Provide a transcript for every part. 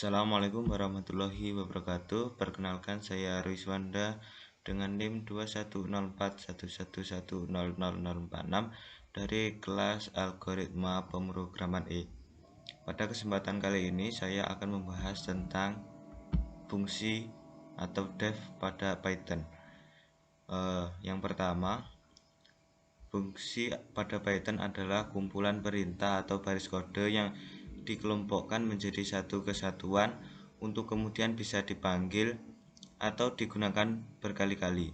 Assalamualaikum warahmatullahi wabarakatuh. Perkenalkan, saya Rizwanda dengan NIM 2104111100046 dari kelas Algoritma Pemrograman E. Pada kesempatan kali ini saya akan membahas tentang fungsi atau def pada Python. Yang pertama, fungsi pada Python adalah kumpulan perintah atau baris kode yang dikelompokkan menjadi satu kesatuan untuk kemudian bisa dipanggil atau digunakan berkali-kali.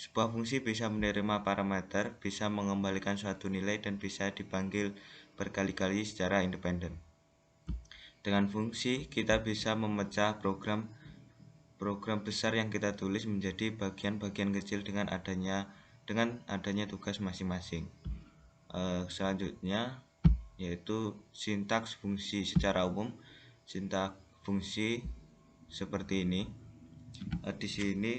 Sebuah fungsi bisa menerima parameter, bisa mengembalikan suatu nilai, dan bisa dipanggil berkali-kali secara independen. Dengan fungsi, kita bisa memecah program besar yang kita tulis menjadi bagian-bagian kecil dengan adanya tugas masing-masing. Selanjutnya yaitu sintaks fungsi. Secara umum, sintaks fungsi seperti ini. Di sini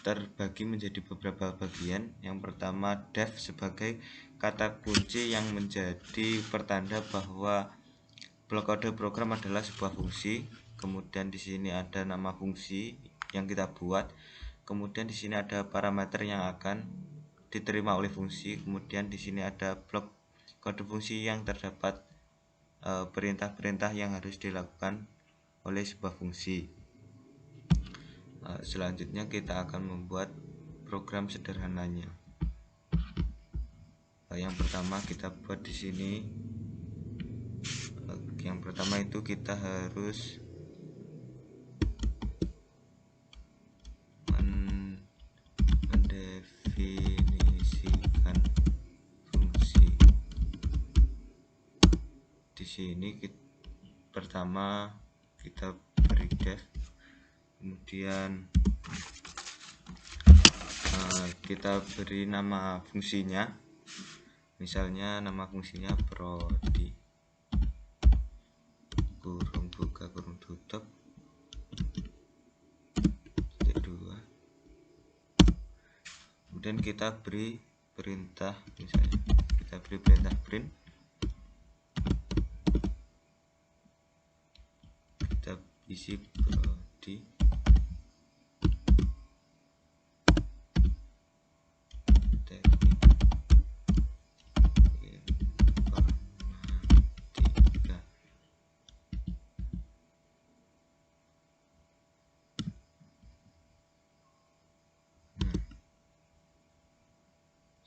terbagi menjadi beberapa bagian. Yang pertama, def sebagai kata kunci yang menjadi pertanda bahwa blok kode program adalah sebuah fungsi. Kemudian di sini ada nama fungsi yang kita buat. Kemudian di sini ada parameter yang akan diterima oleh fungsi. Kemudian di sini ada blok kode fungsi yang terdapat perintah-perintah yang harus dilakukan oleh sebuah fungsi. Selanjutnya kita akan membuat program sederhananya. Yang pertama kita buat di sini. Yang pertama itu kita harus mendefinisikan fungsi. Di sini pertama kita beri def, kemudian kita beri nama fungsinya. Misalnya nama fungsinya prodi, kurung buka kurung tutup, titik 2. Kemudian kita beri perintah, misalnya kita beri perintah print. Kita isi prodi,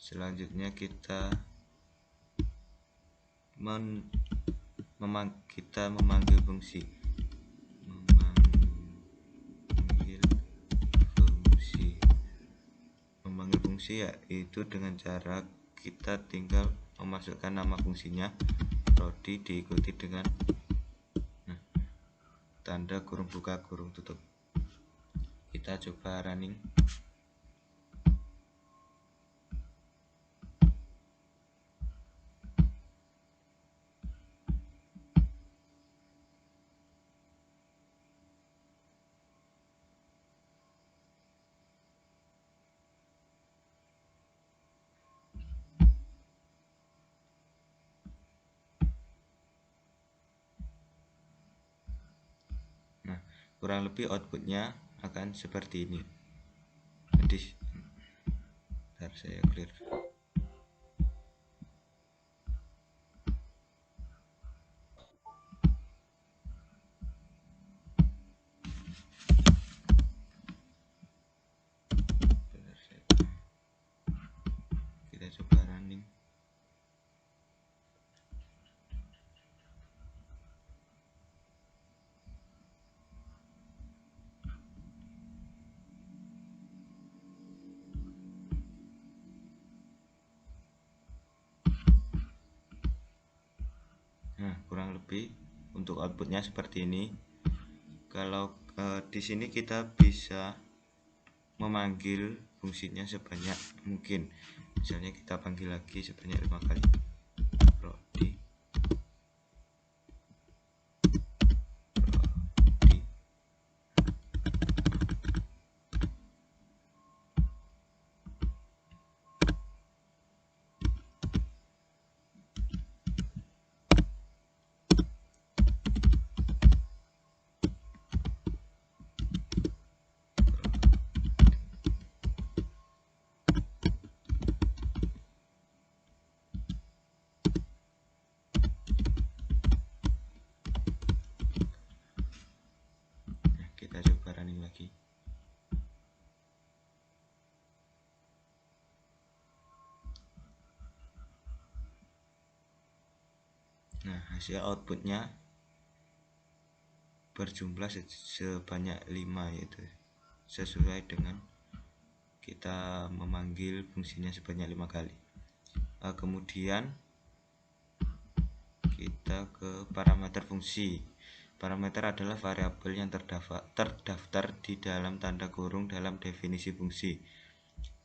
selanjutnya kita memanggil fungsi. Memanggil fungsi yaitu dengan cara kita tinggal memasukkan nama fungsinya prodi diikuti dengan tanda kurung buka kurung tutup. Kita coba running. Kurang lebih outputnya akan seperti ini. Jadi bentar, saya clear. Kita coba running. Kurang lebih untuk outputnya seperti ini. Kalau di sini kita bisa memanggil fungsinya sebanyak mungkin. Misalnya kita panggil lagi sebanyak 5 kali. Prodi. Nah, hasil outputnya berjumlah sebanyak 5, yaitu sesuai dengan kita memanggil fungsinya sebanyak 5 kali. Kemudian kita ke parameter fungsi. Parameter adalah variabel yang terdaftar di dalam tanda kurung dalam definisi fungsi.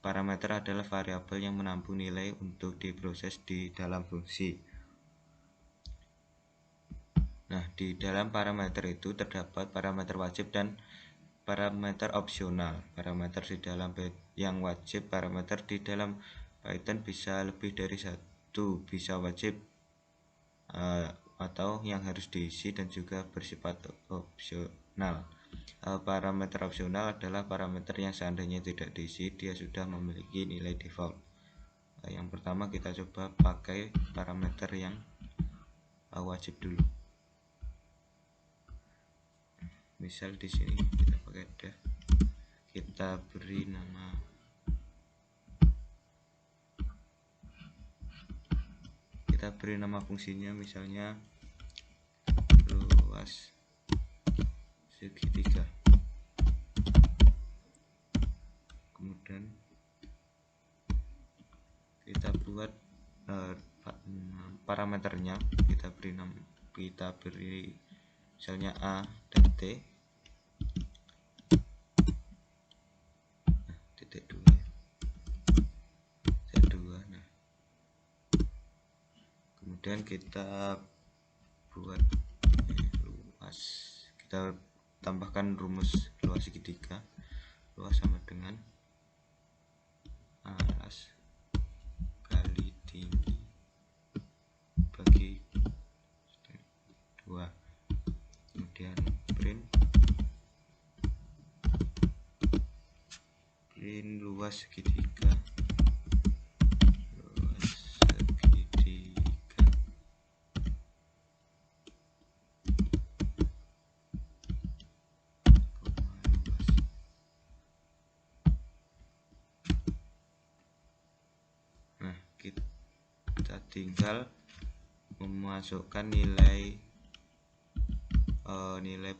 Parameter adalah variabel yang menampung nilai untuk diproses di dalam fungsi. Nah, di dalam parameter itu terdapat parameter wajib dan parameter opsional. Parameter di dalam yang wajib, parameter di dalam Python bisa lebih dari satu, bisa wajib atau yang harus diisi dan juga bersifat opsional. Parameter opsional adalah parameter yang seandainya tidak diisi dia sudah memiliki nilai default. Yang pertama kita coba pakai parameter yang wajib dulu. Misal di sini kita pakai def, kita beri nama fungsinya misalnya luas segitiga. Kemudian kita buat parameternya, kita beri misalnya A dan T. Titik 2. Nah, kemudian kita buat luas, kita tambahkan rumus luas segitiga. Luas sama dengan alas kali tinggi bagi 2. Kemudian print luas segitiga. Nah, kita tinggal memasukkan nilai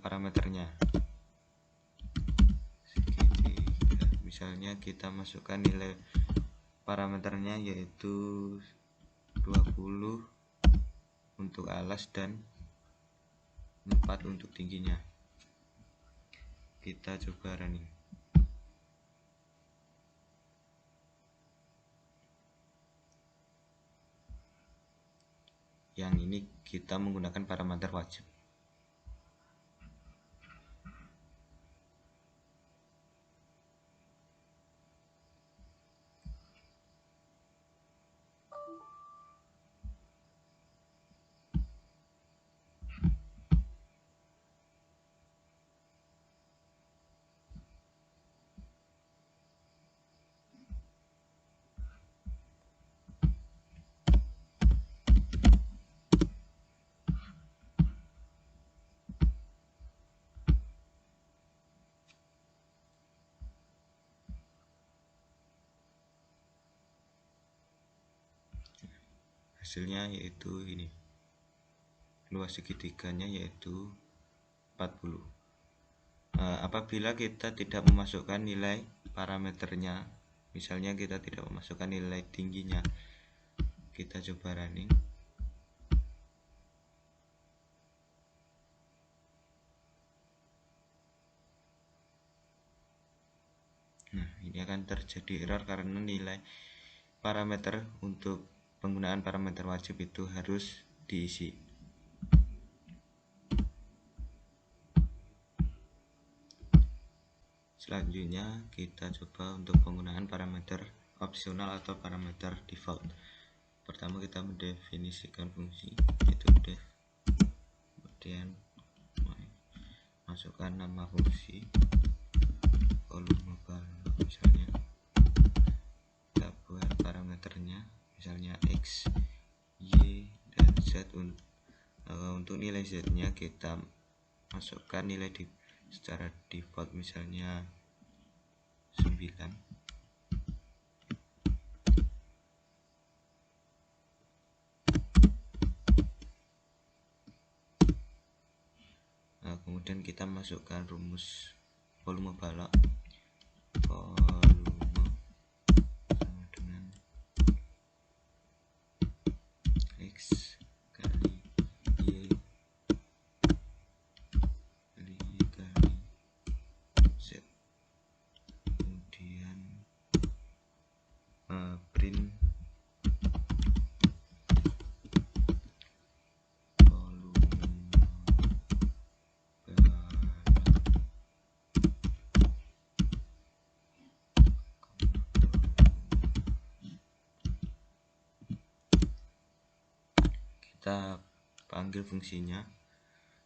parameternya. Misalnya kita masukkan nilai parameternya yaitu 20 untuk alas dan 4 untuk tingginya. Kita coba running. Yang ini kita menggunakan parameter wajib. Hasilnya yaitu ini, luas segitiganya yaitu 40. Apabila kita tidak memasukkan nilai parameternya, misalnya kita tidak memasukkan nilai tingginya, kita coba running. Nah, ini akan terjadi error karena nilai parameter untuk penggunaan parameter wajib itu harus diisi. Selanjutnya kita coba untuk penggunaan parameter opsional atau parameter default. Pertama kita mendefinisikan fungsi yaitu def, kemudian masukkan nama fungsi, volume bar misalnya, kita buat parameternya misalnya x, y, dan z. Untuk nilai z nya kita masukkan nilai secara default misalnya 9. kemudian kita masukkan rumus volume balok. Sama dengan X kali Y kali Y kali Z. Kemudian print volume kita panggil fungsinya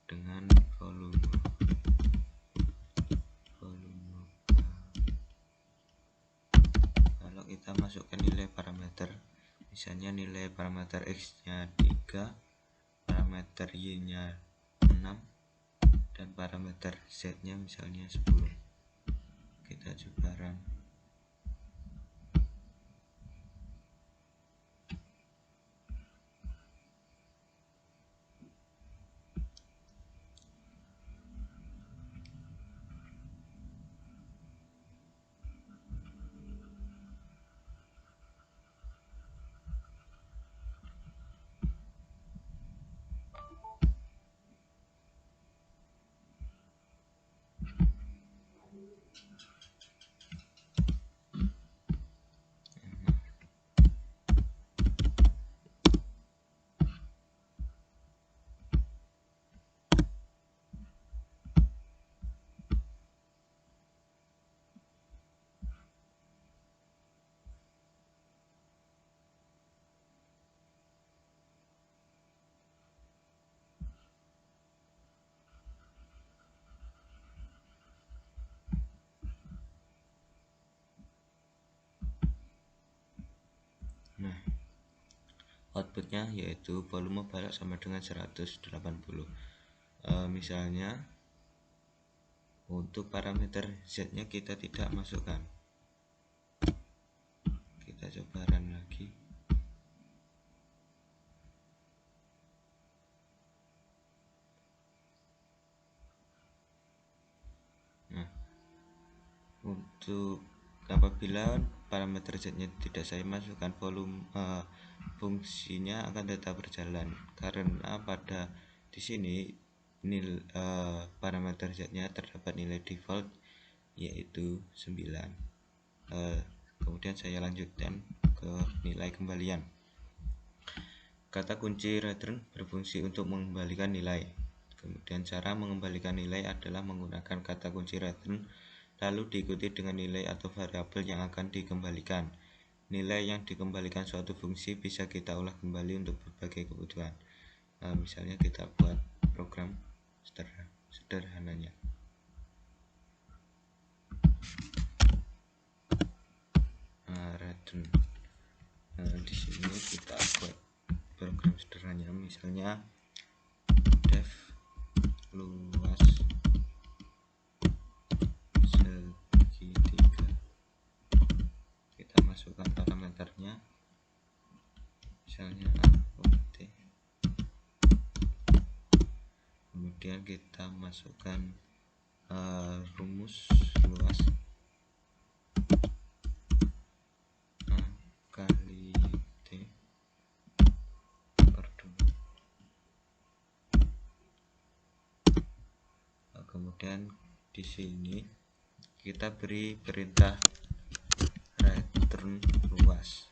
dengan volume. Kalau kita masukkan nilai parameter, misalnya nilai parameter X nya 3, parameter Y nya 6, dan parameter Z nya misalnya 10. Kita coba run. Nah, outputnya yaitu volume balok sama dengan 180. Misalnya untuk parameter Z nya kita tidak masukkan. Kita coba run lagi. Nah, untuk apabila parameter Z nya tidak saya masukkan, volume fungsinya akan tetap berjalan karena pada di sini parameter Z nya terdapat nilai default yaitu 9. Kemudian saya lanjutkan ke nilai kembalian. Kata kunci return berfungsi untuk mengembalikan nilai. Kemudian cara mengembalikan nilai adalah menggunakan kata kunci return lalu diikuti dengan nilai atau variabel yang akan dikembalikan. Nilai yang dikembalikan suatu fungsi bisa kita olah kembali untuk berbagai kebutuhan. Misalnya kita buat program sederhananya. Return. Di sini kita buat program sederhananya, misalnya def luas segitiga. Kita masukkan parameternya, misalnya AOT. Kemudian kita masukkan rumus luas A kali T per 2. Kemudian di sini kita beri perintah return luas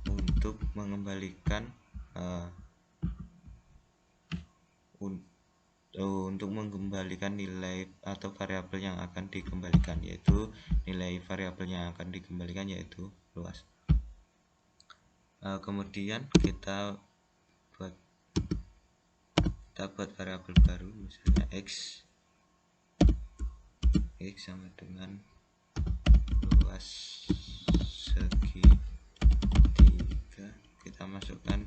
untuk mengembalikan nilai atau variabel yang akan dikembalikan, yaitu nilai variabel yang akan dikembalikan yaitu luas. Kemudian kita buat variabel baru, misalnya x sama dengan luas segitiga. Kita masukkan,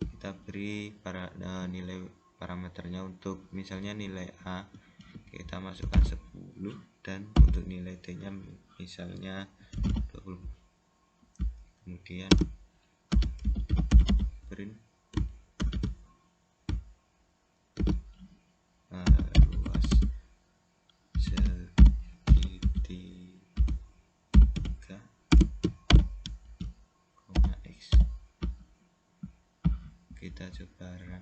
kita beri nilai parameternya. Untuk misalnya nilai A kita masukkan 10 dan untuk nilai T nya misalnya 20. Kemudian print kita coba run.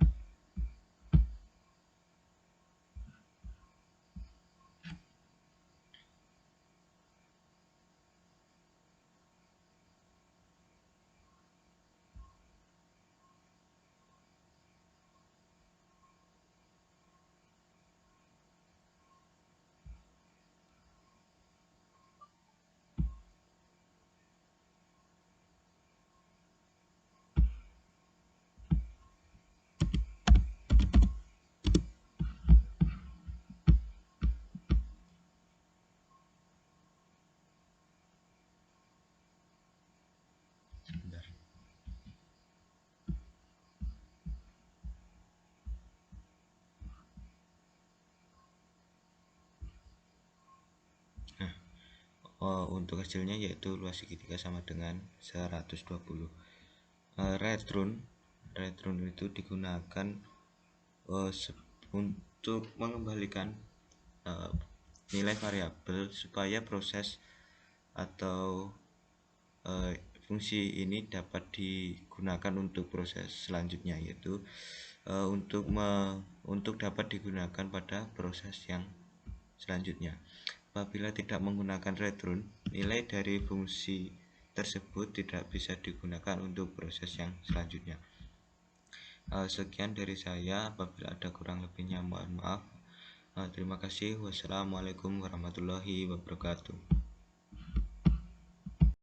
Sebentar. Nah, untuk hasilnya yaitu luas segitiga sama dengan 120. Retrun itu digunakan untuk mengembalikan nilai variabel supaya proses atau fungsi ini dapat digunakan untuk proses selanjutnya, yaitu untuk dapat digunakan pada proses yang selanjutnya. Apabila tidak menggunakan return, nilai dari fungsi tersebut tidak bisa digunakan untuk proses yang selanjutnya. Sekian dari saya, apabila ada kurang lebihnya mohon maaf. Terima kasih. Wassalamualaikum warahmatullahi wabarakatuh.